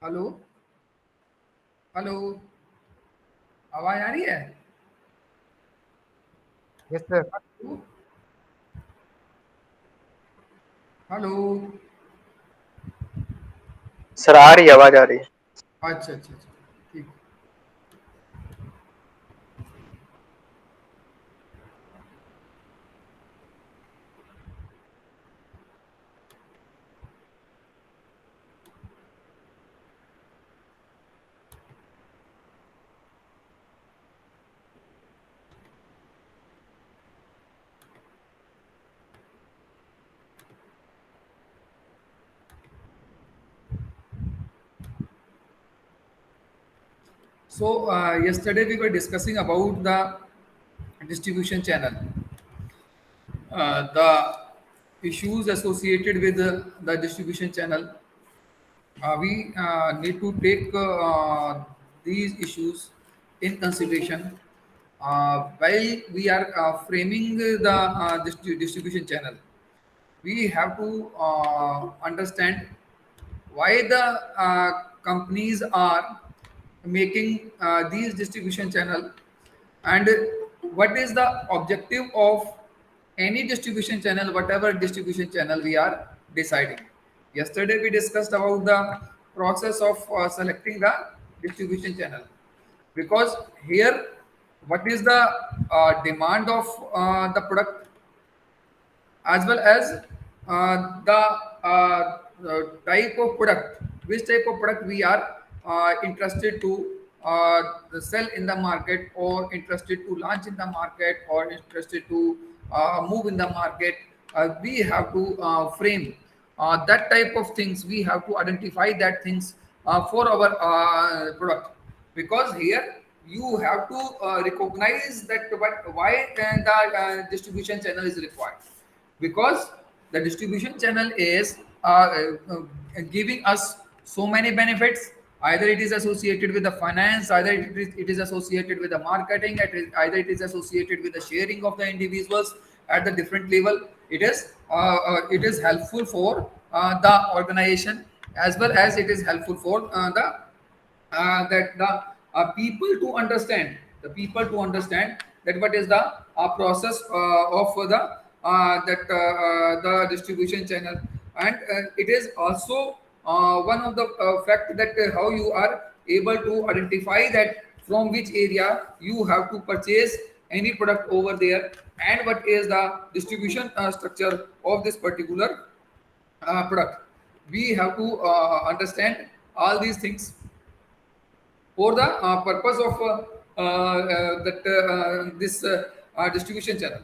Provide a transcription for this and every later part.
Hello. Hello. आवाज आ रही है? Yes sir. Hello. Hello. Sir आ रही है, आवाज आ रही है। अच्छा अच्छा अच्छा। ठीक। So yesterday we were discussing about the distribution channel. the issues associated with the distribution channel, we need to take these issues in consideration while we are framing the distribution channel. We have to understand why the companies are making these distribution channel, and what is the objective of any distribution channel, whatever distribution channel we are deciding. Yesterday we discussed about the process of selecting the distribution channel, because here what is the demand of the product, as well as the type of product, which type of product we are interested to sell in the market, or interested to launch in the market, or interested to move in the market. We have to frame that type of things. We have to identify that things for our product, because here you have to recognize that why the distribution channel is required, because the distribution channel is giving us so many benefits. Either it is associated with the finance, either it is associated with the marketing, either it is associated with the sharing of the individuals at the different level. It is helpful for the organization, as well as it is helpful for the people to understand, that what is the process of the distribution channel. And it is also one of the fact that how you are able to identify that from which area you have to purchase any product over there, and what is the distribution structure of this particular product. We have to understand all these things for the purpose of this distribution channel.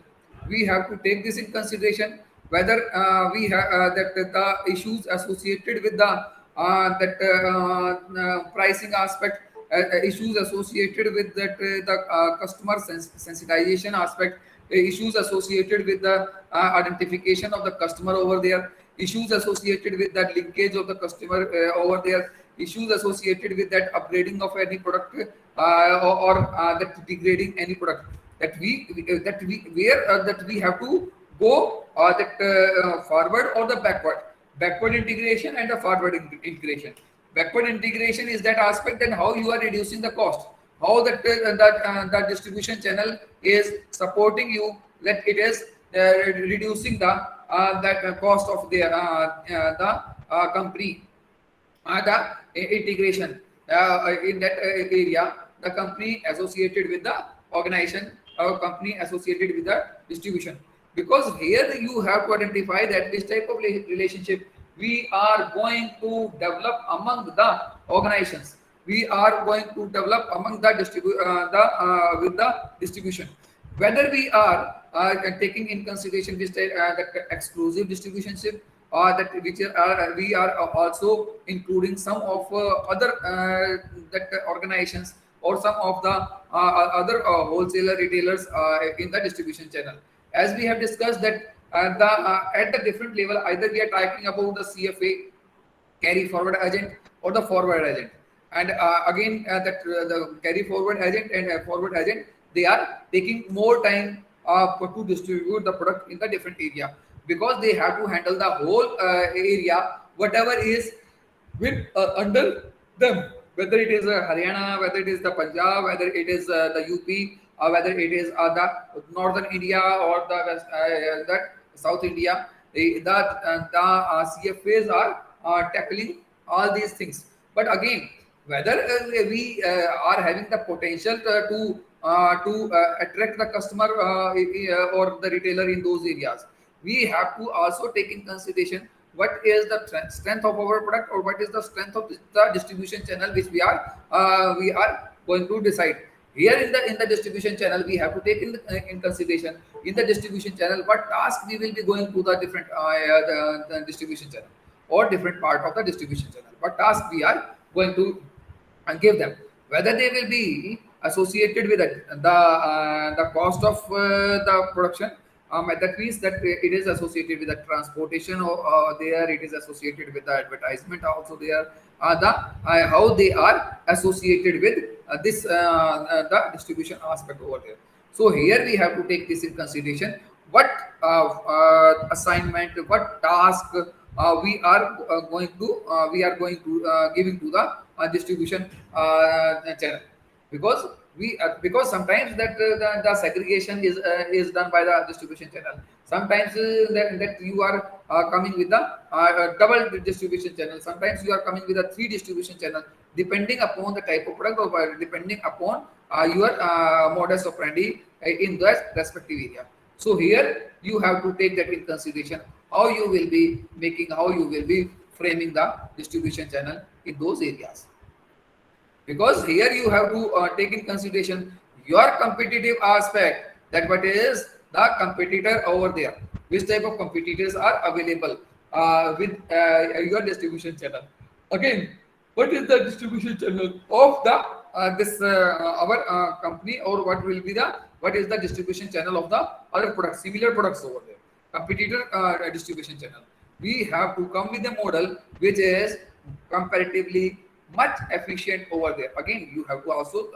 We have to take this in consideration, whether we have that the issues associated with the pricing aspect, issues associated with that the customer sensitization aspect, issues associated with the identification of the customer over there, issues associated with that linkage of the customer over there, issues associated with that upgrading of any product, or that degrading any product, that we have to go forward or the backward integration and the forward integration. Backward integration is that aspect, then how you are reducing the cost, how that distribution channel is supporting you, that it is reducing the that cost of the company, the integration in that area, the company associated with the organization, or company associated with the distribution. Because here you have to identify that this type of relationship we are going to develop among the organizations, we are going to develop among the with the distribution, whether we are taking in consideration this the exclusive distributionship, or that which are we are also including some of other that organizations, or some of the other wholesaler retailers in the distribution channel. As we have discussed that the at the different level, either we are talking about the CFA, carry forward agent, or the forward agent. And again, the carry forward agent and forward agent, they are taking more time to distribute the product in the different area, because they have to handle the whole area, whatever is with under them, whether it is Haryana, whether it is the Punjab, whether it is the UP, or whether it is the northern India, or the that South India. The CFAs are tackling all these things. But again, whether we are having the potential to attract the customer or the retailer in those areas, we have to also take in consideration what is the strength of our product, or what is the strength of the distribution channel which we are going to decide. Here in the distribution channel, we have to take in consideration in the distribution channel what task we will be going to the different the distribution channel, or different part of the distribution channel, what task we are going to give them, whether they will be associated with it, the cost of the production, that means that it is associated with the transportation or there, it is associated with the advertisement also there, how they are associated with the distribution aspect over there. So here we have to take this in consideration. What assignment, what task we are going to giving to the distribution channel, because because sometimes that the segregation is done by the distribution channel. Sometimes that you are coming with the double distribution channel. Sometimes you are coming with a three distribution channel, depending upon the type of product or depending upon your modus operandi in that respective area. So here you have to take that in consideration, how you will be making, how you will be framing the distribution channel in those areas. Because here you have to take in consideration your competitive aspect, that what is the competitor over there, which type of competitors are available with your distribution channel. Again, what is the distribution channel of the this our company, or what is the distribution channel of the other products, similar products over there, competitor distribution channel. We have to come with a model which is comparatively much efficient over there. Again, you have to also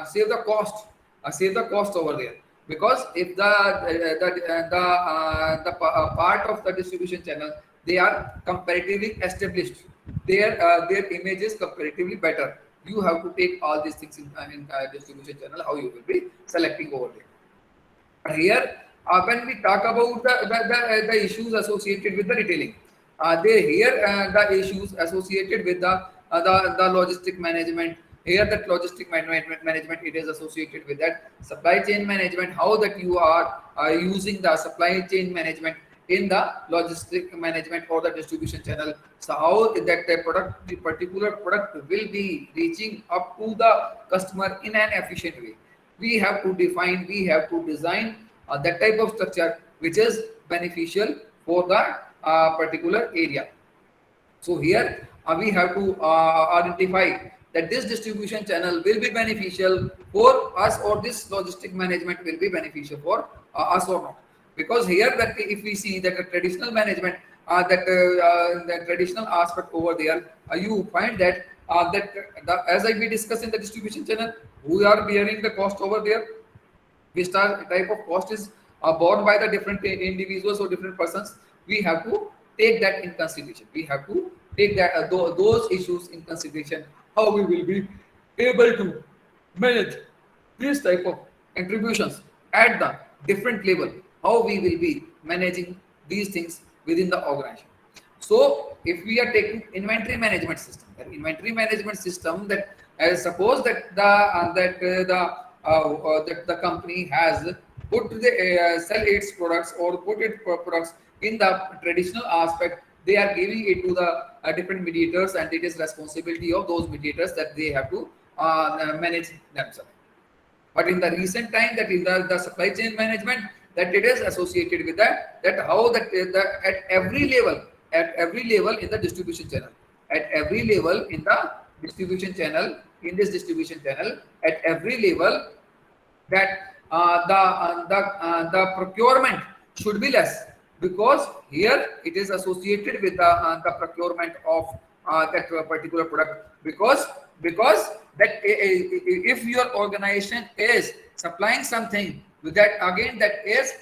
save the cost over there, because if the part of the distribution channel, they are comparatively established, their image is comparatively better. You have to take all these things in distribution channel, how you will be selecting over there. Here, when we talk about the issues associated with the retailing, the issues associated with the logistic management. Here, that logistic management, it is associated with that supply chain management. How that you are using the supply chain management in the logistic management or the distribution channel. So how that the particular product will be reaching up to the customer in an efficient way. We have to define, we have to design that type of structure which is beneficial for the particular area. So here we have to identify that this distribution channel will be beneficial for us, or this logistic management will be beneficial for us or not. Because here, that if we see that the traditional management, the traditional aspect over there, you find that as I we discussed in the distribution channel, who are bearing the cost over there, which type of cost is borne by the different individuals or different persons. We have to take that in consideration. We have to take that those issues in consideration, how we will be able to manage these type of contributions at the different level, how we will be managing these things within the organization. So if we are taking inventory management system, that suppose that the company has put the sell its products or put its products in the traditional aspect, they are giving it to the different mediators, and it is responsibility of those mediators that they have to manage themselves. But in the recent time, that in the supply chain management, that it is associated with that how that at every level in the distribution channel, at every level in the distribution channel, in this distribution channel, at every level, that the procurement should be less, because here it is associated with the procurement of that particular product, because that if your organization is supplying something with that, again that is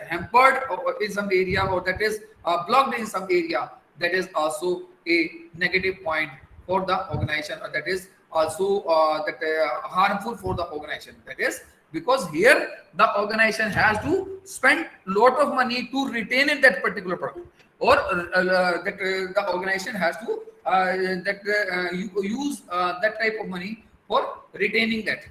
hampered in some area, or that is blocked in some area, that is also a negative point for the organization, or that is also harmful for the organization. That is because here the organization has to spend lot of money to retain in that particular product, or the organization has to use that type of money for retaining that.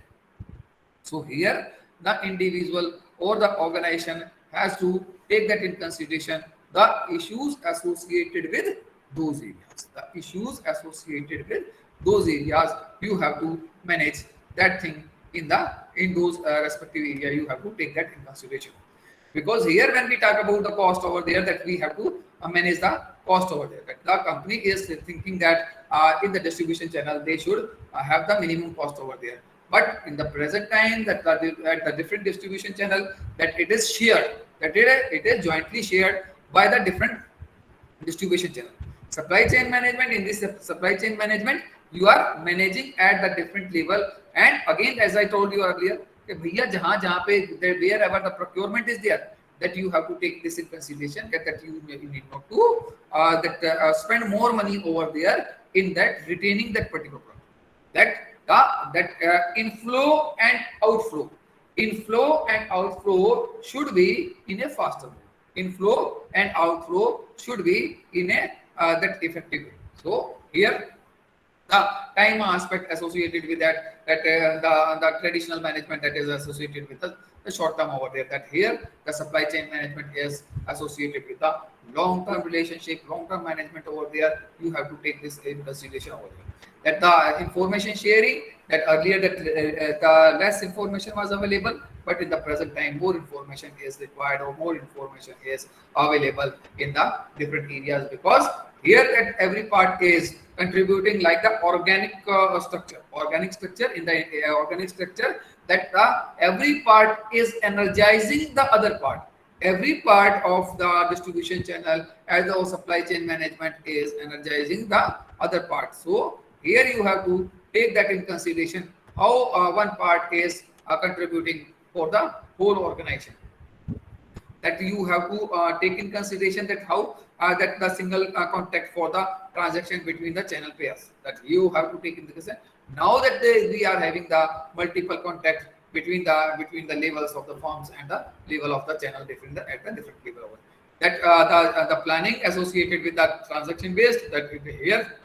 So here the individual or the organization has to take that in consideration, the issues associated with those areas. The issues associated with those areas, you have to manage that thing in those respective area. You have to take that in consideration, because here when we talk about the cost over there, that we have to manage the cost over there. That the company is thinking that in the distribution channel they should have the minimum cost over there. But in the present time, that at the different distribution channel, that it is shared, that it is jointly shared by the different distribution channel. Supply chain management, in this supply chain management, you are managing at the different level. And again, as I told you earlier, कि भैया जहाँ जहाँ पे wherever the procurement is there, that you have to take this in consideration, that you need not to spend more money over there in that retaining that particular product. That inflow and outflow should be in a faster way. Inflow and outflow should be in a that effective way. So here the time aspect associated with the traditional management that is associated with the short term over there, that here the supply chain management is associated with the long term relationship, long term management over there. You have to take this in consideration over there, that the information sharing, that earlier that the less information was available, but in the present time more information is required, or more information is available in the different areas, because here that every part is contributing like the organic structure in the organic structure, that every part is energizing the other part. Every part of the distribution channel as the supply chain management is energizing the other part. So here you have to take that in consideration, how one part is contributing for the whole organization. That you have to take in consideration, that how that the single contact for the transaction between the channel pairs, that you have to take in consideration. Now that we are having the multiple contacts between the levels of the firms and the level of the channel different at the different level over. That the planning associated with the transaction based, that here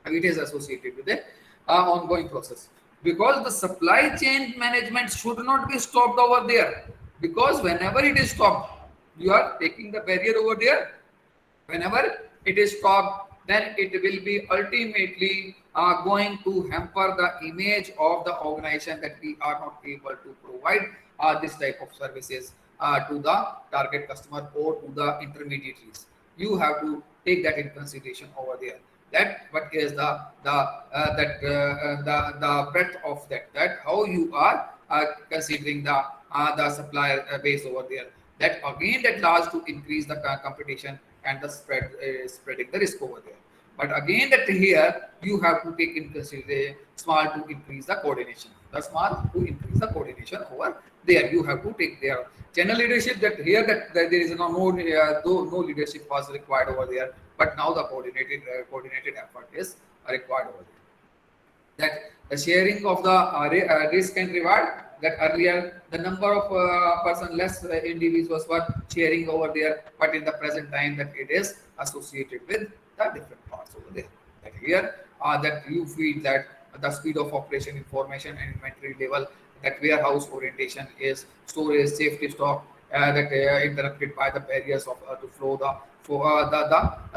it is associated with the ongoing process, because the supply chain management should not be stopped over there, because whenever it is stopped, you are taking the barrier over there. Whenever it is stopped, then it will be ultimately going to hamper the image of the organization, that we are not able to provide this type of services to the target customer or to the intermediaries. You have to take that in consideration over there. That what is the breadth of that how you are considering the supplier base over there. That again, that allows to increase the competition and the spreading the risk over there. But again, that here you have to take in consideration small to increase the coordination. The small to increase the coordination over there. You have to take their channel leadership. That here that there is though no leadership was required over there, but now the coordinated effort is required over there. That the sharing of the risk and reward, that earlier the number of person less individuals were sharing over there, but in the present time that it is associated with the different parts over there. That here that you feel that the speed of operation, information and inventory level, that warehouse orientation is storage, safety stock, that interrupted by the barriers of to flow the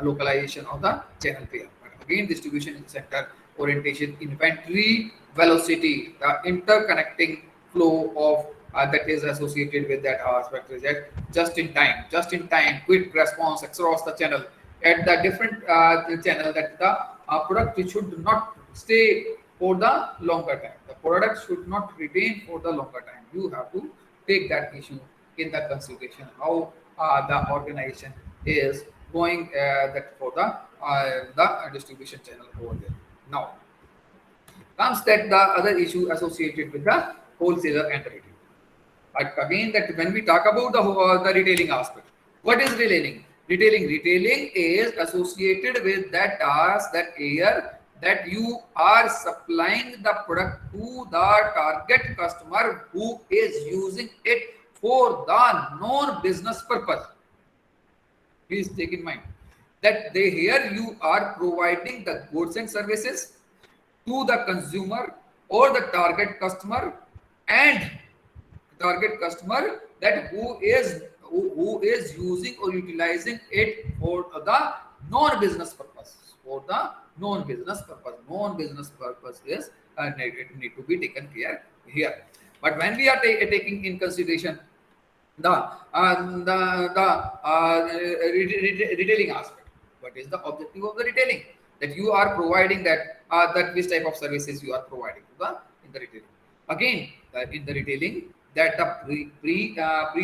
localization of the channel pair. But again, distribution center orientation, inventory velocity, the interconnecting flow of that is associated with that aspect is that just in time, quick response across the channel at the different channel, that the product should not stay for the longer time. The product should not retain for the longer time. You have to take that issue in the consideration, how the organization is going that for the distribution channel over there. Now comes that the other issue associated with the wholesaler and the retailer. But again, that when we talk about the retailing aspect, what is retailing? Retailing is associated with that task, that area, that you are supplying the product to the target customer who is using it for the non-business purpose. Please take in mind that here you are providing the goods and services to the consumer or the target customer, and target customer that who is using or utilizing it for the non-business purpose. For the non-business purpose is need to be taken care here. But when we are taking in consideration the retailing aspect, what is the objective of the retailing? That you are providing that that which type of services you are providing to the in the retailing. again in the retailing, that the pre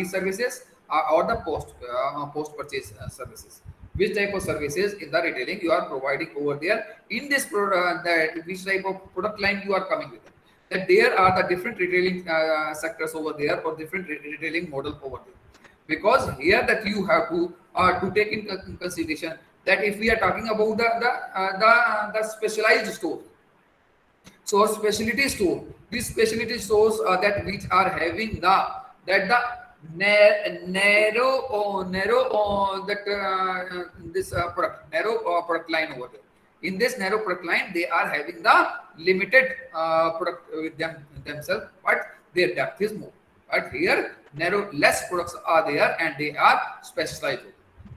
services or the post purchase services, which type of services in the retailing you are providing over there in this that which type of product line you are coming with, that there are the different retailing sectors over there or different retailing model over there. Because here that you have to take in consideration that if we are talking about the specialized store, so specialty store, these specialty stores that which are having the narrow that this product narrow product line over there. In this narrow product line, they are having the limited product with themselves, but their depth is more. But here, narrow less products are there, and they are specialized.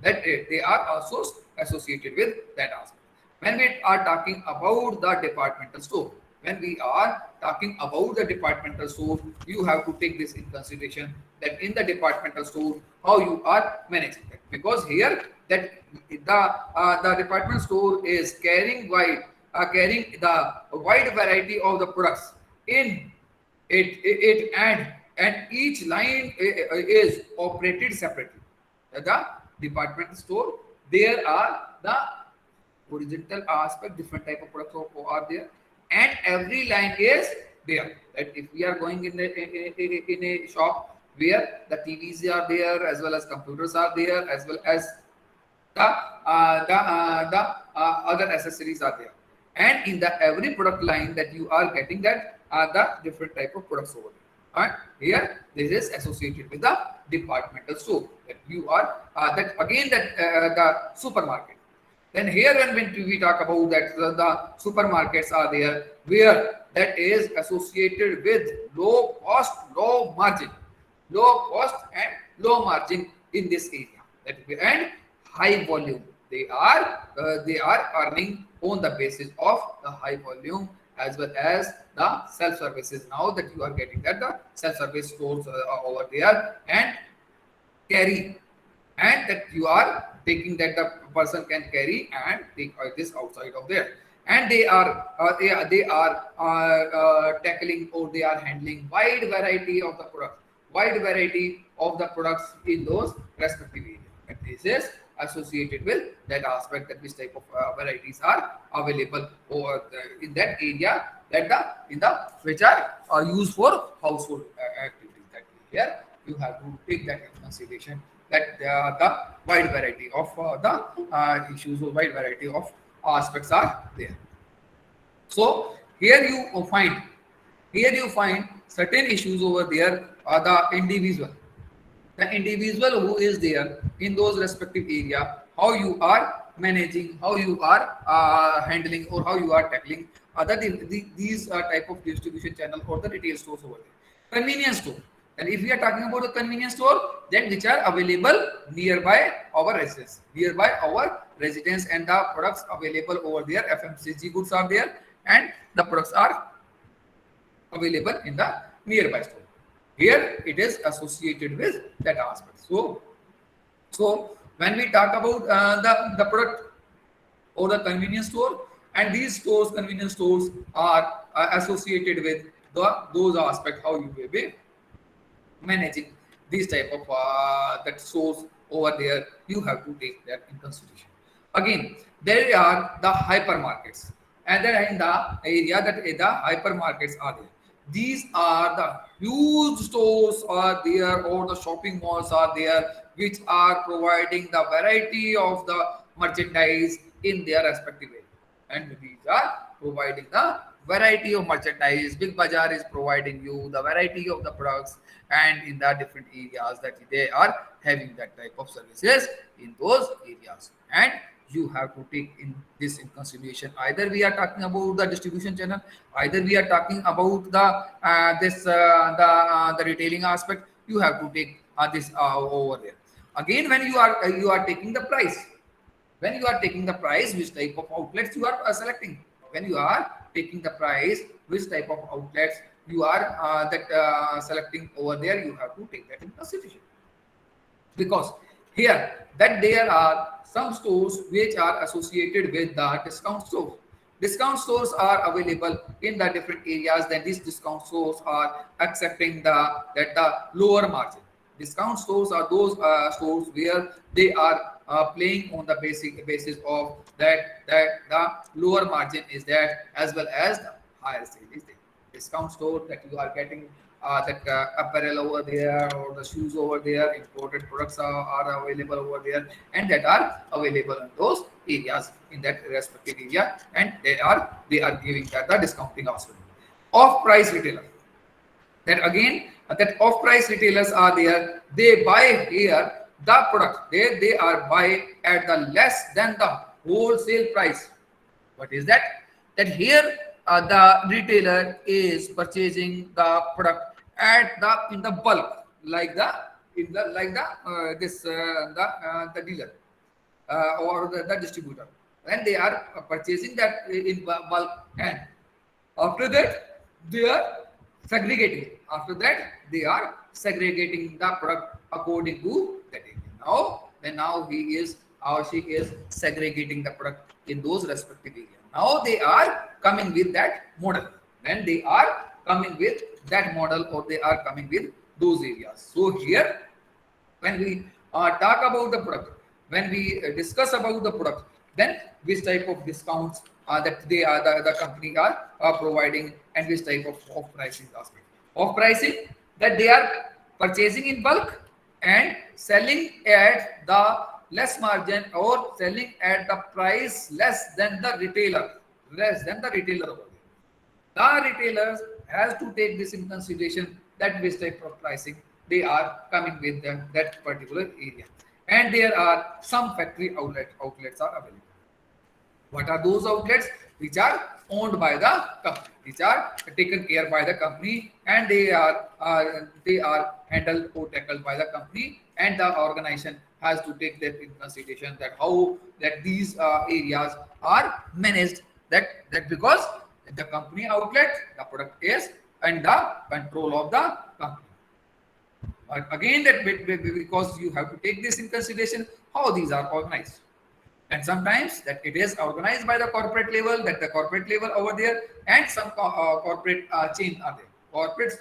That they are also associated with that aspect. When we are talking about the departmental store, when we are talking about the departmental store, you have to take this in consideration, that in the departmental store how you are managing it, because here that the department store is carrying the wide variety of the products in it, and each line is operated separately. The department store, there are the horizontal aspect, different type of products are there, and every line is there. That if we are going in a shop where the TVs are there, as well as computers are there, as well as the other accessories are there, and in the every product line that you are getting, that are the different type of products over there. And here this is associated with the departmental store, that you are that again that the supermarket. Then here when we talk about that the supermarkets are there, where that is associated with low cost, low cost and low margin in this area. That and high volume. They are earning on the basis of the high volume, as well as the self services. Now that you are getting that the self service stores are over there, and carry, and that you are taking that the person can carry and take this outside of there, and they are tackling, or they are handling wide variety of the products in those respective areas. And this is associated with that aspect, that which type of varieties are available over in that area, that in the which are used for household activities. That here you have to take that into consideration, that the wide variety of the issues, or wide variety of aspects are there. So here you find certain issues over there are the individual who is there in those respective area, how you are managing, how you are handling, or how you are tackling these type of distribution channel or the retail stores over there. Convenience store. And if we are talking about the convenience store, then which are available nearby our residence, and the products available over there, FMCG goods are there, and the products are available in the nearby store. Here it is associated with that aspect. So when we talk about the product or the convenience store, and these stores, convenience stores, are associated with those aspects, how you will be managing these type of that stores over there, you have to take that in consideration. Again, there are the hypermarkets, and then in the area that the hypermarkets are there, these are the huge stores are there, or the shopping malls are there, which are providing the variety of the merchandise in their respective area. And these are providing the variety of merchandise. Big Bazaar is providing you the variety of the products, and in the different areas that they are having that type of services in those areas. And you have to take in this in consideration. Either we are talking about the distribution channel, either we are talking about the retailing aspect. You have to take this over there. Again, when you are taking the price, which type of outlets you are selecting. When you are taking the price, which type of outlets you are selecting over there, you have to take that in consideration. Because here that there are some stores which are associated with the discount stores. discount stores are available in the different areas, then these discount stores are accepting the lower margin. Discount stores are those stores where they are playing on the basic basis of that the lower margin is there as well as the higher sale is there. Discount store that you are getting that apparel over there or the shoes over there, imported products are available over there, and that are available in those areas in that respective area, and they are giving that the discounting also. Off price retailer, that again that off price retailers are there, they buy here the product, they are buy at the less than the wholesale price. What is that? That here the retailer is purchasing the product at the in the bulk, like the in the like the this the dealer or the distributor, and they are purchasing that in bulk, and after that they are segregating. After that they are segregating the product according to that area. Now he is or she is segregating the product in those respective areas. Now they are coming with that model. Then they are coming with that model, or they are coming with those areas. So here, when we talk about the product, when we discuss about the product, then which type of discounts that they are the company are providing, and which type of pricing aspect. Of pricing, that they are purchasing in bulk and selling at the less margin, or selling at the price less than the retailer, over there. The retailers has to take this in consideration, that which type of pricing they are coming with that particular area. And there are some factory outlets are available. What are those outlets? Which are owned by the company, which are taken care by the company, and they are handled or tackled by the company, and the organization has to take that in consideration, that how that these areas are managed, that because the company outlet, the product is and the control of the company. Again, that because you have to take this in consideration, how these are organized. And sometimes that it is organized by the corporate level, that the corporate level over there, and some corporate chain are there. Corporate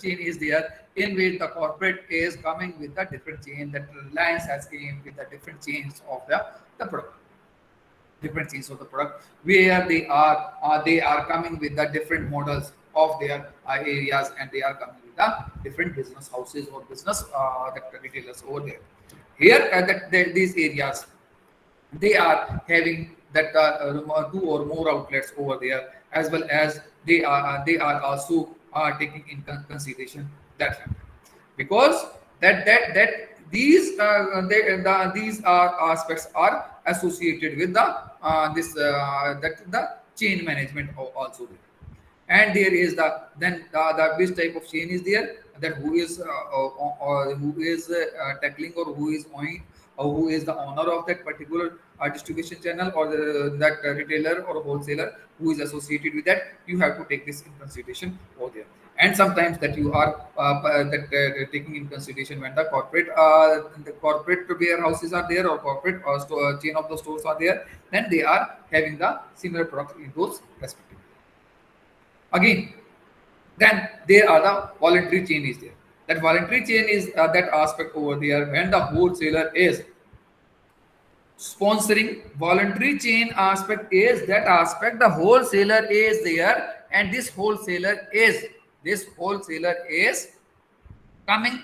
chain is there, in which the corporate is coming with the different chain, that Reliance has came with the different chains of the product. Different chains of the product, where they are coming with the different models of their areas, and they are coming with the different business houses or business that retailers over there. Here, these areas, they are having that two or more outlets over there, as well as they are also taking in consideration that factor. Because that these aspects are associated with the chain management also there. And there is the which type of chain is there, that who is tackling, or who is owning, or who is the owner of that particular distribution channel, or that retailer or wholesaler who is associated with that. You have to take this in consideration over there. And sometimes that you are taking in consideration when the corporate warehouses are there, or corporate chain of the stores are there, then they are having the similar products in those respective. Again, then there are the voluntary chain is there. That voluntary chain is that aspect over there, when the wholesaler is sponsoring. Voluntary chain aspect is that aspect, the wholesaler is there, and this wholesaler is coming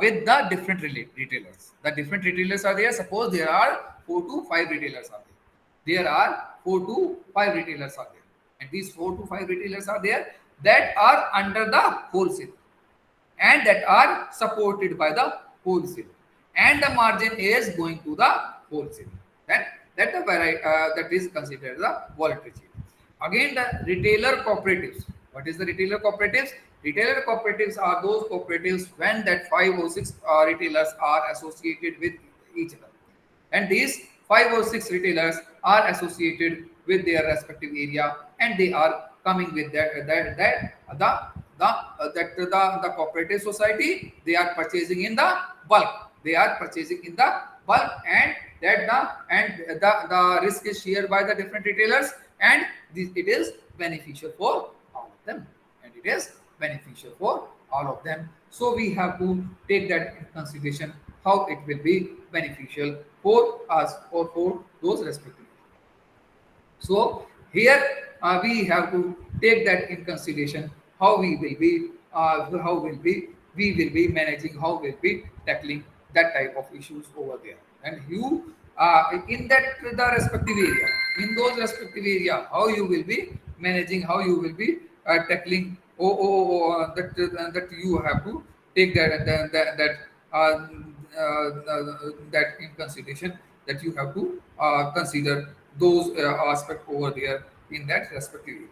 with the different retailers. The different retailers are there. Suppose there are 4 to 5 retailers are there. There are 4 to 5 retailers are there, and these 4 to 5 retailers are there that are under the wholesale, and that are supported by the wholesale, and the margin is going to the wholesale. That is considered the voluntary chain. Again, the retailer cooperatives. What is the retailer cooperatives? Retailer cooperatives are those cooperatives when that 5 or 6 retailers are associated with each other, and these 5 or 6 retailers are associated with their respective area, and they are coming with the cooperative society. They are purchasing in the bulk. And the risk is shared by the different retailers, and it is beneficial for all of them, and it is beneficial for all of them. So we have to take that in consideration, how it will be beneficial for us or for those respectively. So here we have to take that in consideration, how we will be managing, how we'll be tackling that type of issues over there. And you in that the respective area, in those respective area, how you will be managing, how you will be tackling. That you have to take that in consideration, that you have to consider those aspects over there in that respective area.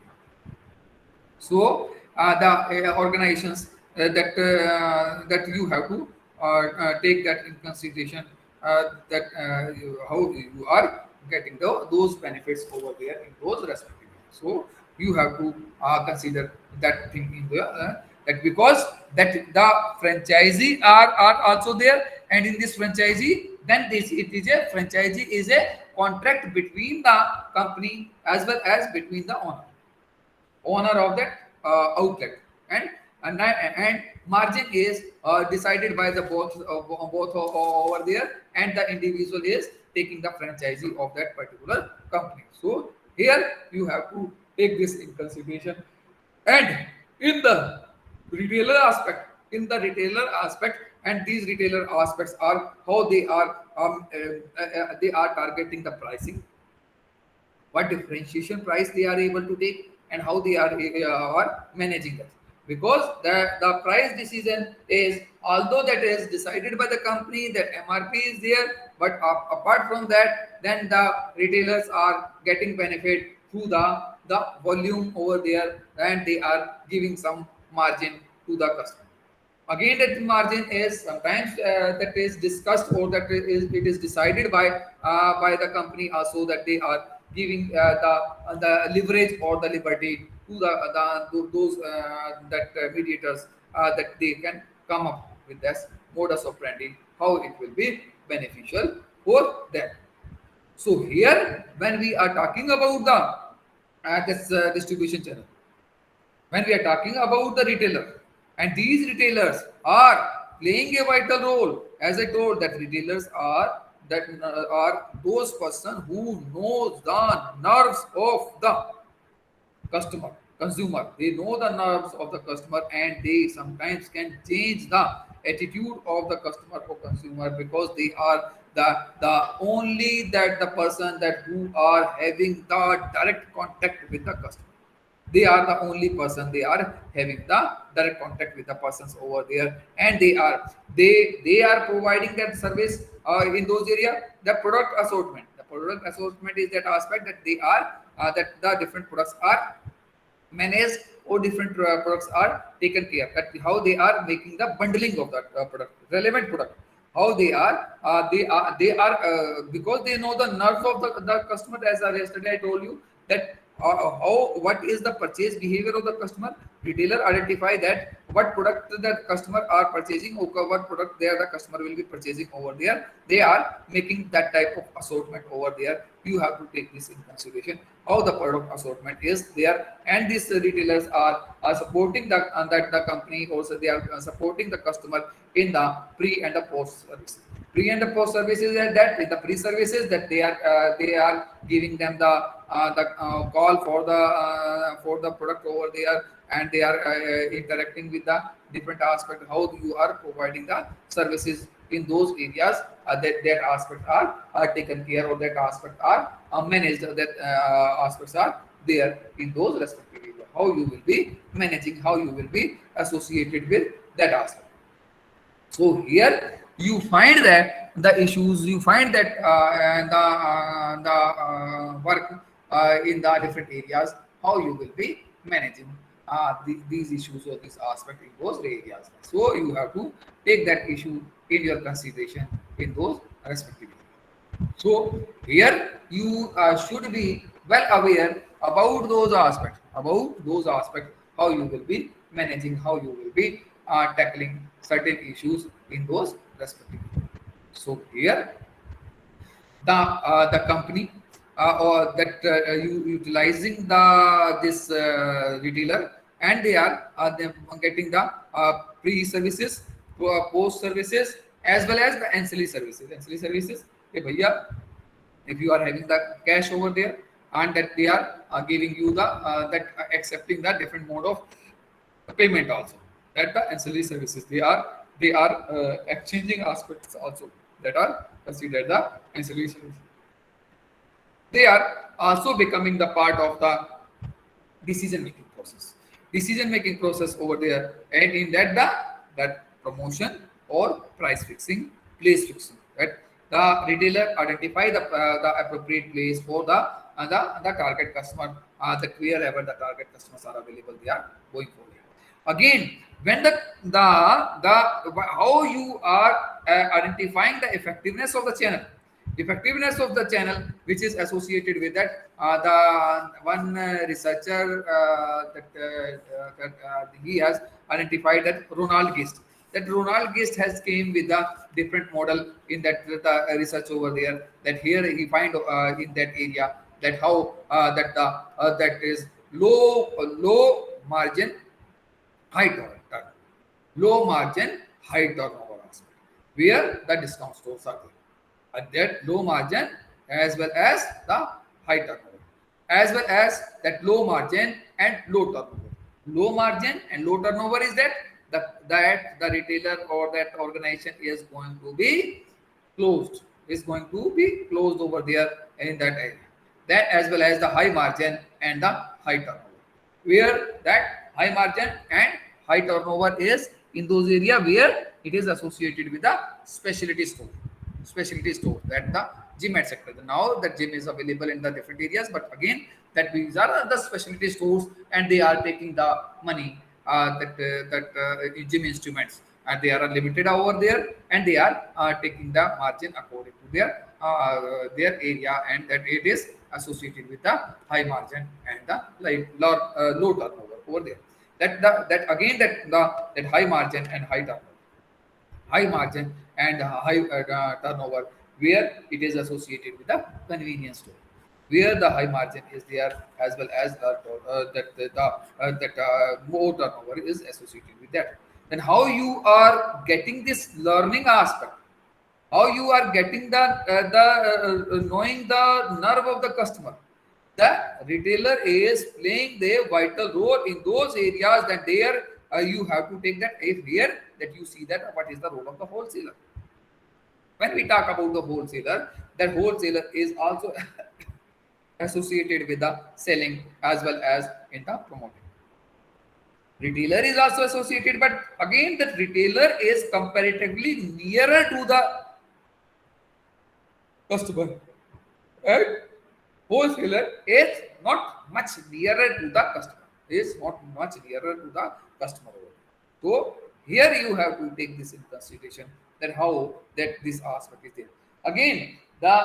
So the organizations that you have to take that in consideration, how you are getting those benefits over there in those respective areas. So you have to consider that thing in the that, because that the franchisee are also there, and in this franchisee, then this it is a franchisee is a contract between the company as well as between the owner of that outlet, and margin is decided by the both over there, and the individual is taking the franchisee of that particular company. So here you have to take this in consideration. And in the retailer aspect, and these retailer aspects are how they are targeting the pricing, what differentiation price they are able to take, and how they are managing that. Because the price decision is, although that is decided by the company, that MRP is there, but apart from that, then the retailers are getting benefit through the volume over there, and they are giving some margin to the customer. Again, that margin is sometimes that is discussed, or that is it is decided by the company also, that they are giving the leverage or the liberty to those that mediators, that they can come up with this modus operandi, how it will be beneficial for them. So here, when we are talking about the this distribution channel, when we are talking about the retailer, and these retailers are playing a vital role, as I told, that retailers are those person who knows the nerves of the customer consumer. They know the nerves of the customer, and they sometimes can change the attitude of the customer or consumer, because they are the only that the person that who are having the direct contact with the customer. They are the only person, they are having the direct contact with the persons over there, and they are providing that service in those area. The product assortment is that aspect, that they are that the different products are managed, or different products are taken care, that how they are making the bundling of that product, relevant product, how they are because they know the nerves of the customer. As yesterday I told you, that how what is the purchase behavior of the customer. Retailer identify that what product the customer are purchasing, or what product there the customer will be purchasing over there. They are making that type of assortment over there. You have to take this in consideration, how the product assortment is there, and these retailers are supporting that the company also. They are supporting the customer in the pre and the post service. Pre and the post services are that in the pre services, that they are giving them the call for the product over there, and they are interacting with the different aspect, how you are providing the services in those areas, that aspect are taken care, or that aspect are managed, that aspects are there in those respective areas, how you will be managing, how you will be associated with that aspect. So here you find that the issues, you find that the work in the different areas, how you will be managing these issues or this aspect in those areas. So you have to take that issue in your consideration in those respective areas. So here you should be well aware about those aspects, how you will be managing, how you will be tackling certain issues in those respective areas. So here the company or that you utilizing the this retailer, and they are them getting the pre services, post services, as well as the ancillary services. Ancillary services, hey bhaiya, if you are having the cash over there, and that they are giving you the that accepting the different mode of payment also, that the ancillary services, they are exchanging aspects also that are considered the ancillary services. They are also becoming the part of the decision making process over there, and in that that promotion or price fixing, place fixing, right? The retailer identify the appropriate place for the target customer, that wherever the target customers are available, they are going for it. Again, when the how you are identifying the effectiveness of the channel, effectiveness of the channel, which is associated with that, the one researcher he has identified that Ronald Gist, has came with a different model in that the research over there, that here he find in that area that how that is low margin, high turnover, low margin, high turnover aspect, where the discount stores are there. At that low margin, as well as the high turnover, as well as that low margin and low turnover. Low margin and low turnover is that the retailer or that organization is going to be closed, over there in that area. That, as well as the high margin and the high turnover, where that high margin and high turnover is in those area where it is associated with the specialty store, that the gym, etc. Now that gym is available in the different areas, but again, that these are the specialty stores, and they are taking the money, gym instruments, and they are limited over there, and they are taking the margin according to their area, and that it is associated with the high margin and the low turnover over there. That again, that high margin and high margin and high turnover, where it is associated with the convenience store, where the high margin is there, as well as that more turnover is associated with that. Then how you are getting this learning aspect, how you are getting knowing the nerve of the customer. The retailer is playing their vital role in those areas, that there you have to take that. If here that you see that what is the role of the wholesaler. When we talk about the wholesaler, that wholesaler is also associated with the selling as well as in the promoting. Retailer is also associated, but again, that retailer is comparatively nearer to the customer, and wholesaler is not much nearer to the customer, So here you have to take this in consideration, that how that this aspect is there. Again, the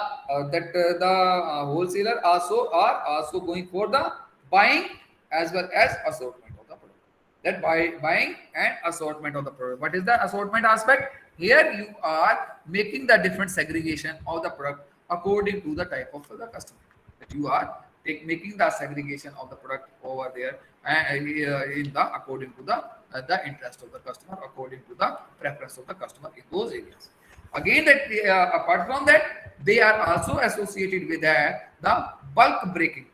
wholesaler are also going for the buying as well as assortment of the product. That buying and assortment of the product. What is the assortment aspect? Here you are making the different segregation of the product according to the type of the customer. That you are making the segregation of the product over there, in the according to the interest of the customer, according to the preference of the customer in those areas. Again, that apart from that, they are also associated with the bulk breaking,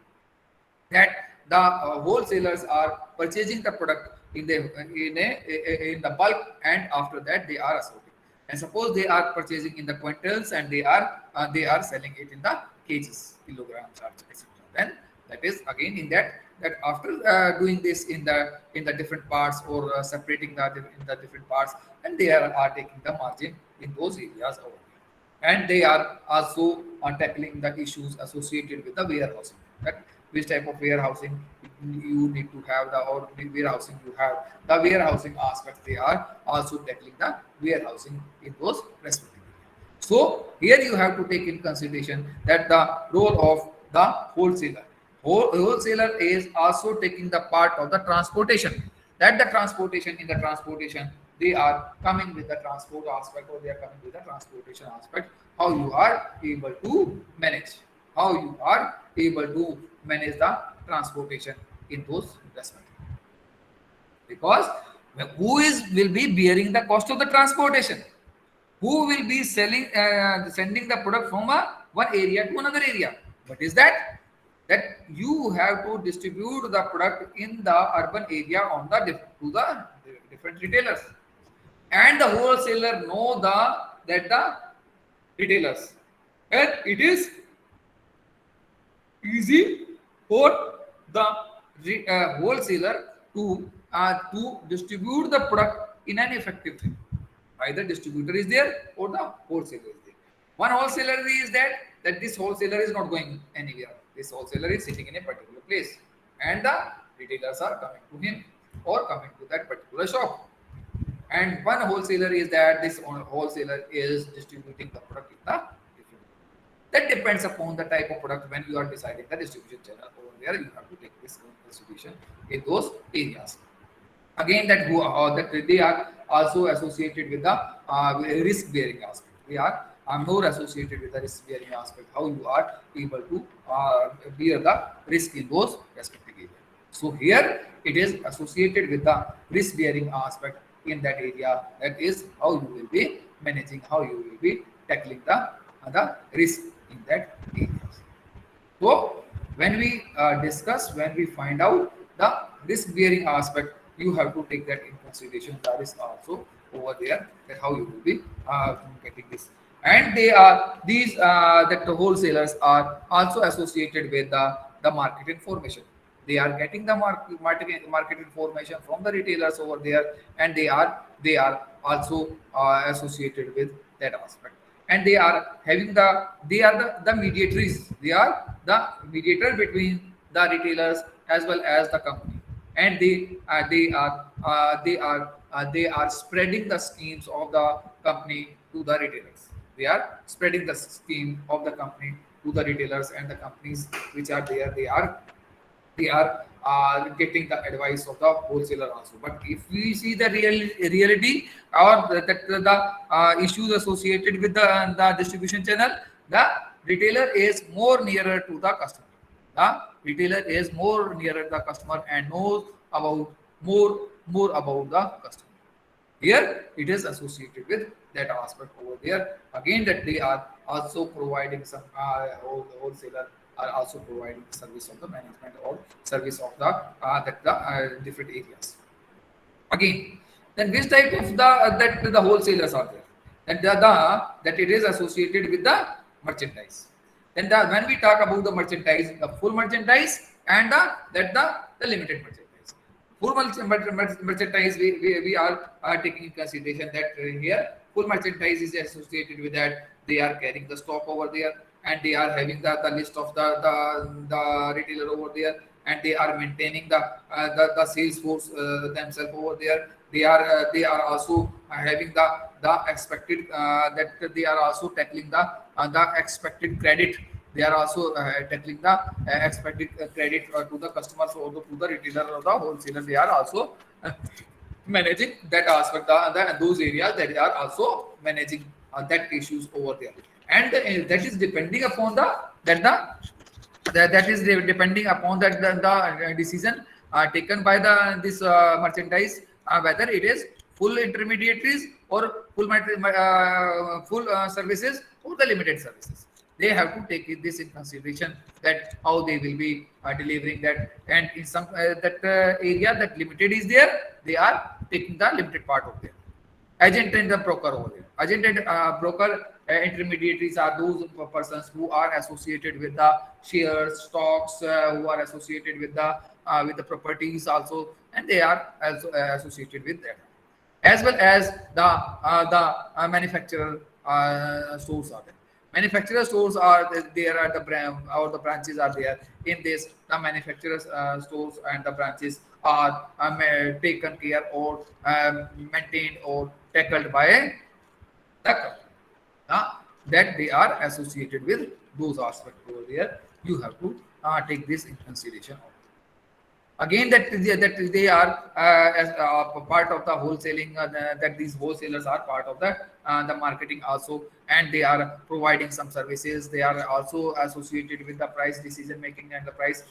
that the wholesalers are purchasing the product in the bulk, and after that they are assorting. And suppose they are purchasing in the quintals, and they are selling it in the kgs, kilograms, etc. Then that is again in that after doing this in the different parts, or separating in the different parts, and they are taking the margin in those areas over there. And they are also tackling the issues associated with the warehousing. That which type of warehousing you need to have, or warehousing you have, the warehousing aspects, they are also tackling the warehousing in those respective areas. So here you have to take in consideration that the role of the wholesaler. Wholesaler is also taking the part of the transportation. That the transportation, they are coming with the transport aspect, or they are coming with the transportation aspect. How you are able to manage, how you are able to manage the transportation in those respects. Because who is will be bearing the cost of the transportation? Who will be sending the product from one area to another area? What is that? That you have to distribute the product in the urban area on the to the different retailers, and the wholesaler know the retailers, and it is easy for the wholesaler to distribute the product in an effective way. Either distributor is there or the wholesaler is there. One wholesaler is that this wholesaler is not going anywhere. This wholesaler is sitting in a particular place, and the retailers are coming to him or coming to that particular shop. And one wholesaler is that this wholesaler is distributing the product in the different. That depends upon the type of product. When you are deciding the distribution channel over there, you have to take this consideration in those areas. Again, that they are also associated with the risk bearing aspect. They are more associated with the risk bearing aspect, how you are able to bear the risk in those respective areas. So here it is associated with the risk bearing aspect in that area. That is how you will be managing, how you will be tackling the risk in that area. So when we when we find out the risk bearing aspect, you have to take that in consideration. That is also over there, that how you will be getting this. And they are these that the wholesalers are also associated with the market information. They are getting the market information from the retailers over there, and they are also associated with that aspect. And they are having the mediatories. They are the mediator between the retailers as well as the company, and they are spreading the schemes of the company to the retailers. They are spreading the scheme of the company to the retailers, and the companies which are there, they are getting the advice of the wholesaler also. But if we see the reality, or the issues associated with the distribution channel, the retailer is more nearer to the customer. The retailer is more nearer the customer and knows about more about the customer. Here it is associated with that aspect over there. Again, that they are also providing some wholesaler are also providing the service of the management or service of the different areas. Again, then which type of that the wholesalers are there? Then that it is associated with the merchandise. Then when we talk about the merchandise, the full merchandise and the limited merchandise. Full merchandise, we are taking in consideration that here full merchandise is associated with that they are carrying the stock over there, and they are having the list of the retailer over there, and they are maintaining the sales force themselves over there. They are also having the expected that they are also tackling the expected credit. They are also tackling the expected credit to the customers or to the retailer or the wholesaler. They are also managing that aspect, those areas that they are also managing that issues over there. And that is depending upon that is depending upon the decision taken by this merchandise, whether it is full intermediaries or full services or the limited services. They have to take this in consideration, that how they will be delivering that. And in some that area that limited is there, they are taking the limited part of there. Agent and the broker over there. Agent and broker intermediaries are those persons who are associated with the shares, stocks, who are associated with the properties also, and they are also associated with that, as well as the manufacturer stores are there. Manufacturer stores are there at the brand, or the branches are there. In this, the manufacturers stores and the branches are taken care or maintained or tackled by the company. That they are associated with those aspects over there. You have to take this in consideration. again that they are as part of the wholesaling, that these wholesalers are part of the marketing also, and they are providing some services. They are also associated with the price decision making and the price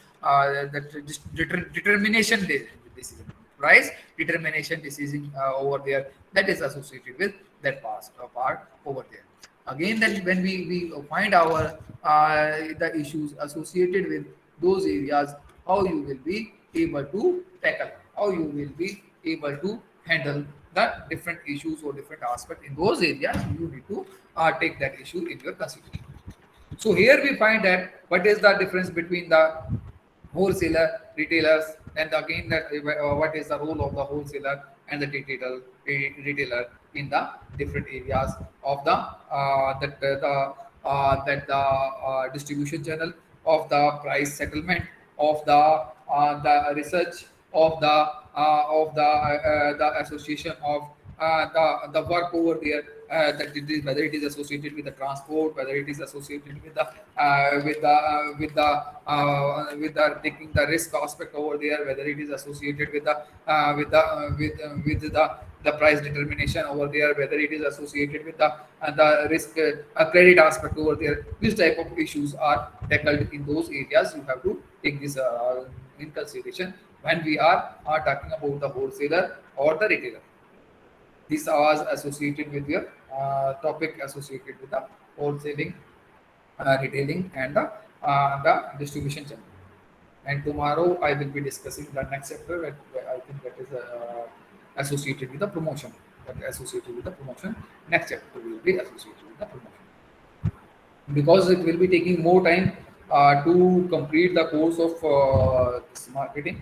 determination decision, price determination decision over there, that is associated with that part over there. Again, then when we find our the issues associated with those areas, how you will be able to tackle, how you will be able to handle the different issues or different aspects in those areas, you need to take that issue in your consideration. So here we find that what is the difference between the wholesaler, retailers, and again that what is the role of the wholesaler and the retailer in the different areas of the distribution channel, of the price settlement, of the research, of the association of the work over there, that it is, whether it is associated with the transport, whether it is associated with the with the taking the risk aspect over there, whether it is associated with the price determination over there, whether it is associated with the risk credit aspect over there. These type of issues are tackled in those areas. You have to take this in consideration when we are talking about the wholesaler or the retailer. This was associated with your topic associated with the wholesaling, retailing, and the distribution channel. And tomorrow I will be discussing the next chapter. I think that is associated with the promotion. That associated with the promotion. Next chapter will be associated with the promotion, because it will be taking more time to complete the course of this marketing,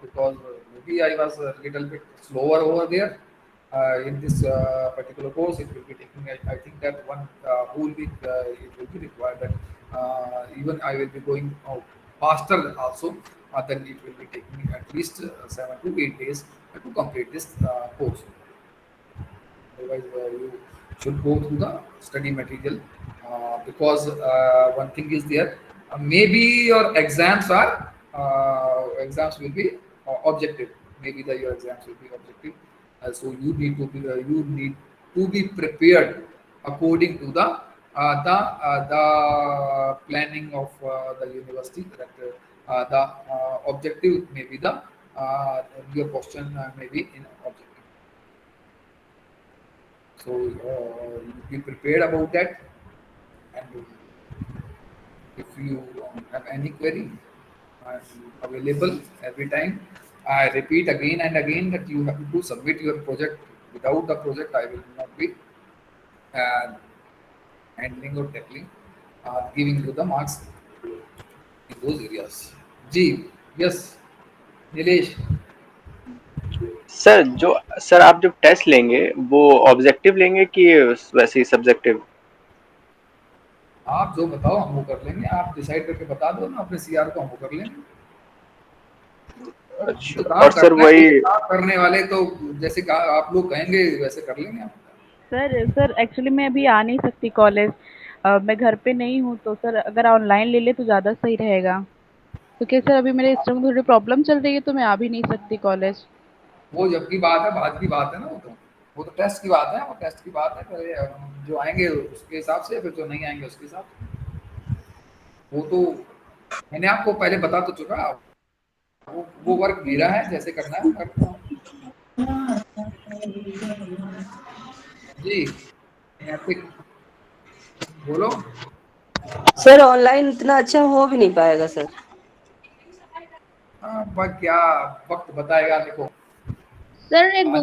because maybe I was a little bit slower over there in this particular course. It will be taking, I think that one whole week it will be required, that even I will be going faster also, then it will be taking at least 7 to 8 days to complete this course. Otherwise, you should go through the study material, because one thing is there. Maybe your exams will be objective. Maybe your exams will be objective. So you need to be prepared according to the planning of the university. That the objective may be the your question may be in objective. So be prepared about that, and if you have any query, I'm available every time. I repeat again and again that you have to submit your project. Without the project, I will not be uh, handling or tackling, giving you the marks in those areas. G, yes, Nilesh. Sir जो sir आप जब test लेंगे वो objective लेंगे कि वैसे ही subjective? आप जो बताओ हम वो कर लेंगे। आप डिसाइड करके बता दो ना अपने सीआर को, हम वो कर लेंगे। अच्छा, तो काम और सर करना है, वही काम करने वाले तो जैसे आप लोग कहेंगे वैसे कर लेंगे हम। सर एक्चुअली मैं अभी आ नहीं सकती कॉलेज। मैं घर पे नहीं हूँ, तो सर अगर ऑनलाइन ले ले तो ज़्यादा सही रहेगा, क्योंकि सर अभी मेरे सिस्टम में थोड़ी प्रॉब्लम चल रही है, तो मैं आ भी नहीं सकती कॉलेज। वो जब की बात है, बाद की बात है ना। वो तो टेस्ट की बात है, वो टेस्ट की बात है। पहले जो आएंगे उसके हिसाब से, फिर जो नहीं आएंगे उसके हिसाब से। वो तो मैंने आपको पहले बता तो चुका। वो वर्क मेरा है, जैसे करना है करता हूँ जी। नैतिक बोलो। सर ऑनलाइन इतना अच्छा हो भी नहीं पाएगा सर। क्या वक्त बताएगा। देखो सर एक ना,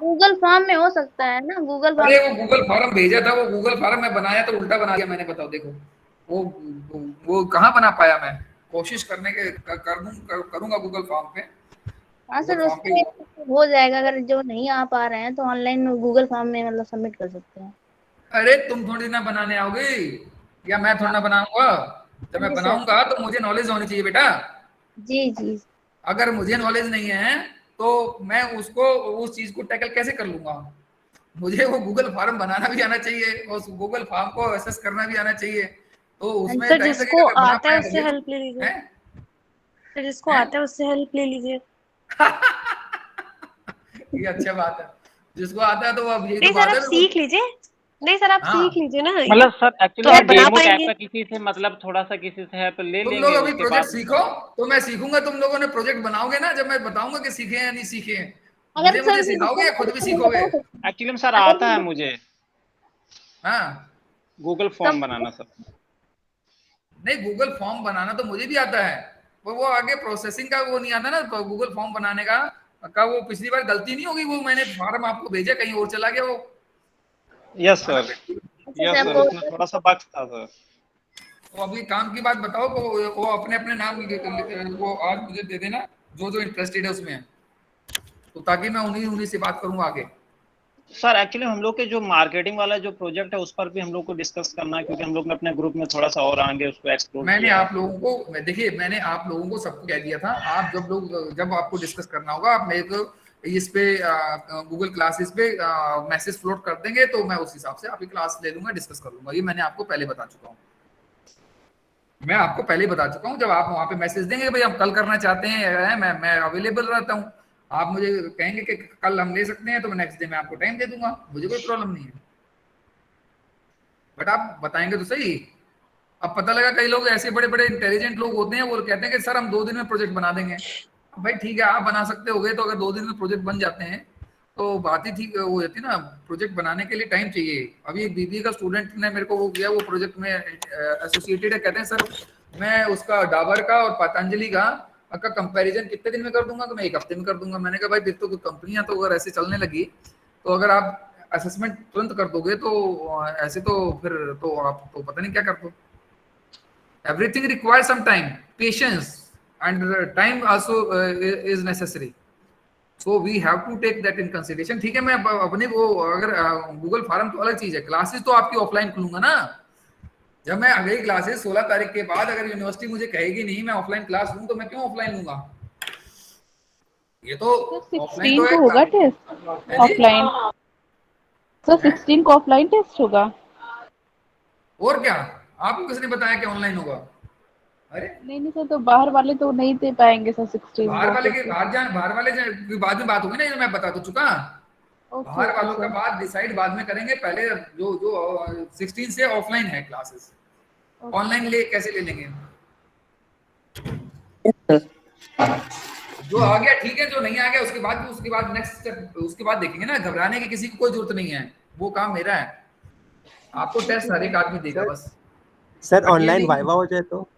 गूगल फॉर्म में हो सकता है ना, गूगल फॉर्म। अरे वो गूगल फॉर्म भेजा था, वो गूगल फॉर्म मैं बनाया तो उल्टा बना दिया मैंने। बताओ, देखो वो कहाँ बना पाया मैं। कोशिश करने के करूंगा गूगल फॉर्म पे। हाँ सर, गूगल फॉर्म पे उसमें हो जाएगा। अगर जो नहीं आ पा रहे हैं तो ऑनलाइन गूगल फॉर्म में मतलब सबमिट कर सकते हैं। अरे तुम थोड़ी ना बनाने आओगे, या मैं थोड़ा ना बनाऊंगा। जब मैं जी सर। बनाऊंगा तो मुझे नॉलेज होनी चाहिए बेटा। जी जी। अगर मुझे नॉलेज नहीं है तो मैं उस चीज को टैकल कैसे कर लूंगा। मुझे वो गूगल फॉर्म बनाना भी आना चाहिए, उस गूगल फॉर्म को एसेस करना भी आना चाहिए। तो उसमें सर टाइम जिसको लगेगा। अगर बना आता है पाया उससे तो हेल्प ले लीजिए। हैं? तो जिसको हैं? आता है उससे हेल्प ले लीजिए। ये अच्छा बात है, जिसको आता है तो अब यही तो नहीं सर, बात आप है फिर वो। सीख लीजिए। नहीं सर, आप सीख हाँ, लीजिए ना, मतलब सर तो एक्चुअली आप में बना डेमो टाइप पाएंगे। का किसी से मतलब थोड़ा सा किसी से हेल्प ले तुम लेंगे लोग अभी उसके प्रोजेक्ट बाद सीखो, तो मैं सीखूंगा, तुम लोगों ने प्रोजेक्ट बनाओगे ना, जब मैं बताऊंगा कि सीखे हैं या नहीं सीखे हैं, अगर मुझे सर मुझे मैं सिखाओगे या खुद भी तो मैं सीखोगे? बता सकती हूँ। एक्चुअली में सर अगर आता है मैं मुझे हाँ, गूगल फॉर्म तब बनाना सर। नहीं गूगल फॉर्म बनाना तो मुझे भी आता है, पर वो आगे प्रोसेसिंग का वो नहीं आता ना, गूगल फॉर्म बनाने का वो पिछली बार गलती नहीं होगी, वो मैंने फॉर्म आपको भेजा कहीं और चला गया वो। यस आना सर, फिर। अच्छा से यस सर, आपको उसमें थोड़ा सा बग था सर। तो अभी काम की बात बताओ, तो वो अपने अपने नाम वो आज मुझे दे देना, जो जो इंटरेस्टेड है उसमें, तो ताकि मैं उन्हीं उन्हीं से बात करूँ आगे। सर एक्चुअली हम लोग के जो मार्केटिंग वाला जो प्रोजेक्ट है उस पर भी हम लोग को डिस्कस करना है, क्योंकि हम लोग ने अपने ग्रुप में थोड़ा सा और आगे उसको एक्सप्लोर मैंने किया है। आप लोगों को देखिए, मैंने आप लोगों को सबको कह दिया था, आप जब आपको डिस्कस करना होगा, आप मेरे को इस पे गूगल क्लासेस पे मैसेज फ्लोट कर देंगे, तो मैं उस हिसाब से आपकी क्लास ले लूंगा, डिस्कस कर लूंगा। ये मैंने आपको पहले बता चुका हूँ, मैं आपको पहले ही बता चुका हूँ। जब आप वहां पे मैसेज देंगे भाई हम कल करना चाहते हैं, मैं अवेलेबल रहता हूँ, आप मुझे कहेंगे कि कल हम ले सकते हैं, तो मैं नेक्स्ट डे में आपको टाइम दे दूंगा, मुझे कोई प्रॉब्लम नहीं है। बट आप बताएंगे तो सही। अब पता लगा कई लोग ऐसे बड़े बड़े इंटेलिजेंट लोग होते हैं, वो कहते हैं कि सर हम 2 दिन में प्रोजेक्ट बना देंगे। अब भाई ठीक है, आप बना सकते हो गए, तो अगर 2 दिन में प्रोजेक्ट बन जाते हैं तो बात ही ठीक हो जाती है ना। प्रोजेक्ट बनाने के लिए टाइम चाहिए। अभी एक बीबीए का स्टूडेंट ने मेरे को वो किया, वो प्रोजेक्ट में एसोसिएटेड है, कहते हैं सर मैं उसका डाबर का और पतंजलि का कंपैरिजन कितने दिन में कर दूंगा, तो मैं 1 हफ्ते में कर दूंगा। मैंने कहा भाई फिर तो कंपनियां तो अगर ऐसे चलने लगी, तो अगर आप असेसमेंट तुरंत कर दोगे, तो ऐसे तो फिर तो आप तो पता नहीं क्या कर दो। Everything requires some time, patience, and time also is necessary. So we have to take that in consideration. ठीक है, मैं अपने वो अगर गूगल फॉर्म तो अलग चीज है, क्लासेस तो आपकी ऑफलाइन खुलूंगा ना। जब मैं अगली क्लासेस 16 तारीख के बाद अगर यूनिवर्सिटी मुझे कहेगी नहीं मैं ऑफलाइन क्लास लूँ, तो मैं क्यों ऑफलाइन लूंगा? ये तो सर ऑफलाइन तो 16 है को होगा टेस्ट है जी। ऑफलाइन? सर है? 16 को ऑफलाइन टेस्ट होगा? और क्या, आपको किसने बताया कि ऑनलाइन होगा? अरे नहीं नहीं सर, तो बाहर वाले तो नहीं दे पाएंगे सर 16 बाहर को वाले के कैसे? बाहर वाले बाद में बात होगी ना, ये मैं बता तो चुका। ओके बाहर ओके वालों का सर। बात डिसाइड बाद में करेंगे, पहले जो जो 16 से ऑफलाइन है क्लासेस, ओके ऑनलाइन सर। ले कैसे ले लेंगे? सर जो आ गया ठीक है, जो नहीं आ गया उसके बाद नेक्स्ट स्टेप उसके बाद देखेंगे ना। घबराने की किसी को कोई जरूरत नहीं है, वो काम मेरा है। आपको टेस्ट हर एक आदमी देगा सर बस। सर बट ये ऑनलाइन नहीं वाइवा हो जाए तो?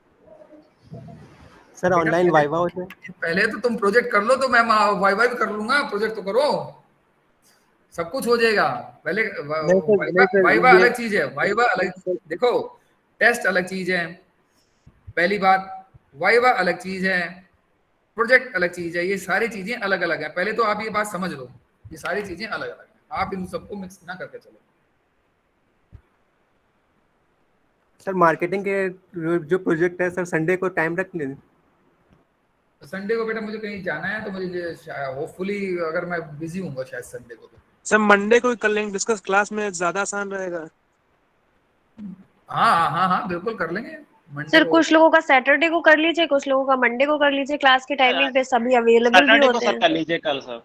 सर बेटा, ऑनलाइन पहले वाइवा हो जाए? पहले तो तुम प्रोजेक्ट कर लो, तो मैं वाई वाई कर लूंगा, प्रोजेक्ट तो करो, सब कुछ हो जाएगा। पहले नहीं सर, वाइवा नहीं सर, वाइवा ये अलग चीज है, वाइवा अलग। देखो, टेस्ट अलग चीज है, पहली बात। वाइवा अलग चीज है, प्रोजेक्ट अलग चीज है, ये सारी चीजें अलग अलग है। पहले तो आप ये बात समझ लो, ये सारी चीजें अलग अलग है, आप इन सबको मिक्स ना करके चलो। सर मार्केटिंग के जो प्रोजेक्ट है सर, संडे को टाइम रख लें? संडे को बेटा मुझे कहीं जाना है, तो मुझे होपफुली अगर मैं बिजी हूँ शायद संडे को, तो सर मंडे को कर लेंगे डिस्कस, क्लास में ज्यादा आसान रहेगा। हाँ हाँ हाँ बिल्कुल कर लेंगे मंडे सर को। कुछ लोगों का सैटरडे को कर लीजिए, कुछ लोगों का मंडे को कर लीजिए। क्लास के टाइमिंग पे सभी अवेलेबल भी सैटरडे को होते सर हैं। कर लीजिए कल सर।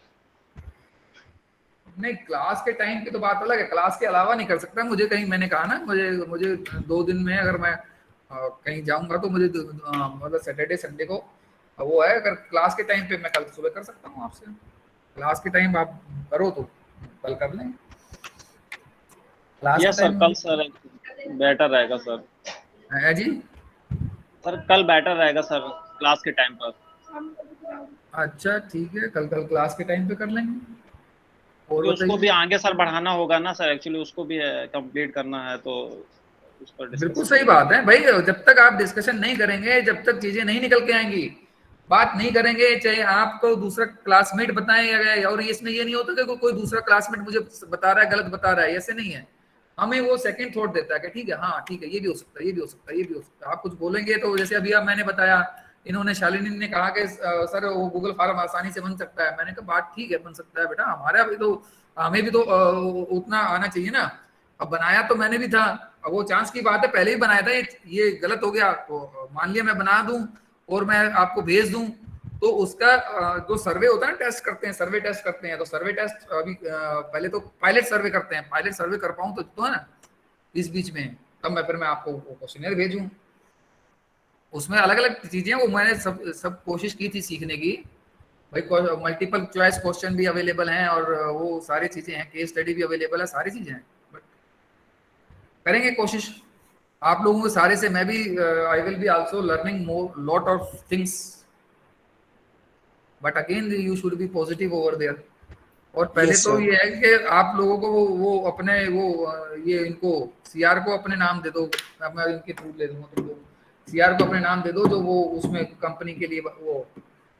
नहीं, क्लास के टाइम की तो बात अलग है, क्लास के अलावा नहीं कर सकता मुझे कहीं। मैंने कहा ना, मुझे मुझे 2 दिन में अगर मैं कहीं जाऊंगा, तो मुझे मतलब सैटरडे संडे को वो है। अगर क्लास के टाइम पे मैं कल सुबह कर सकता हूँ आपसे, क्लास के टाइम आप करो तो कल कर लें। क्लास के यस सर, टाइम कल सर बेटर रहेगा सर। है जी। सर कल बेटर रहेगा सर, क्लास के टाइम पर। अच्छा ठीक है, कल कल क्लास के टाइम पे कर लेंगे। और क्योंकि उसको भी बताइए। आगे सर बढ़ाना होगा ना सर, एक्चुअली उसको भी कंप्लीट करना है, तो उस पर बिल्कुल डिस्कशन सही करेंगे। बात है भाई, जब तक आप डिस्कशन नहीं करेंगे, जब तक चीजें नहीं निकल के आएंगी, बात नहीं करेंगे, चाहे आपको दूसरा क्लासमेट बताएगा गया। और इसमें ये नहीं होता कि कोई दूसरा क्लासमेट मुझे बता रहा है गलत बता रहा है, ऐसे नहीं है। हमें वो सेकंड थॉट देता है कि ठीक है, हाँ ठीक है, ये भी हो सकता है, ये भी हो सकता है, ये भी हो सकता है। आप कुछ बोलेंगे तो जैसे अभी अब मैंने बताया, इन्होंने शालिनी ने कहा कि सर वो गूगल फॉर्म आसानी से बन सकता है। मैंने कहा बात ठीक है, बन सकता है बेटा, हमारा भी तो हमें भी तो उतना आना चाहिए ना। अब बनाया तो मैंने भी था, अब वो चांस की बात है, पहले ही बनाया था, ये गलत हो गया तो मान लिया मैं बना दूं, और मैं आपको भेज दूं, तो उसका जो सर्वे होता है ना, टेस्ट करते हैं, सर्वे टेस्ट करते हैं, तो सर्वे टेस्ट अभी पहले तो पायलट सर्वे करते हैं, पायलट सर्वे कर पाऊं तो है ना इस बीच में, तब मैं आपको क्वेश्चनर भेजूं। उसमें अलग अलग चीजें वो मैंने सब कोशिश की थी सीखने की भाई, मल्टीपल चॉइस क्वेश्चन भी अवेलेबल हैं और वो सारी चीजें हैं, केस स्टडी भी अवेलेबल है, सारी चीजें हैं, बट करेंगे कोशिश आप लोगों के सारे से। मैं भी I will be also learning more lot of things, but again you should be positive over there. और पहले Yes, तो sir. ये है कि आप लोगों को वो अपने ये इनको सीआर को अपने नाम दे दो, मैं इनके थ्रू ले दूंगा, तो सीआर को अपने नाम दे दो जो वो उसमें कंपनी के लिए वो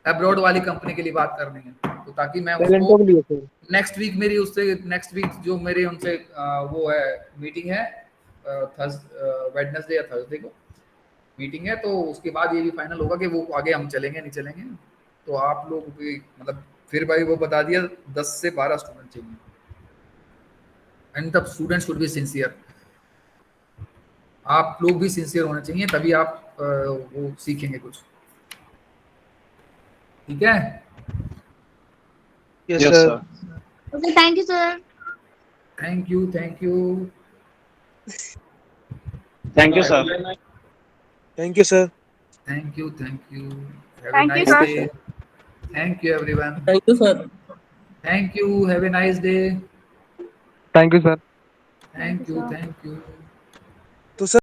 अब्रॉड वाली कंपनी के लिए बात करनी है, तो ताकि मैं उसको नेक्स्ट वीक मेरी उससे नेक्स्ट वीक जो मेरी उनसे वो है मीटिंग है वेडनेसडे या थर्सडे को मीटिंग है, तो उसके बाद ये भी फाइनल होगा कि वो आगे हम चलेंगे नहीं चलेंगे। तो आप लोग भी मतलब फिर भाई वो बता दिया 10 से 12 स्टूडेंट चाहिए, and the student should be sincere. आप लोग भी सिंसियर होने चाहिए, तभी आप वो सीखेंगे कुछ, ठीक है? Yes, Yes, sir. sir. Okay, thank you, sir. Thank you, thank you, Thank you, sir. Thank you, sir. Thank you, thank you, have a Thank you, nice sir. Day, thank you everyone, thank you sir. Thank you, have a nice day, Thank you, sir. Thank you, thank you. तो sir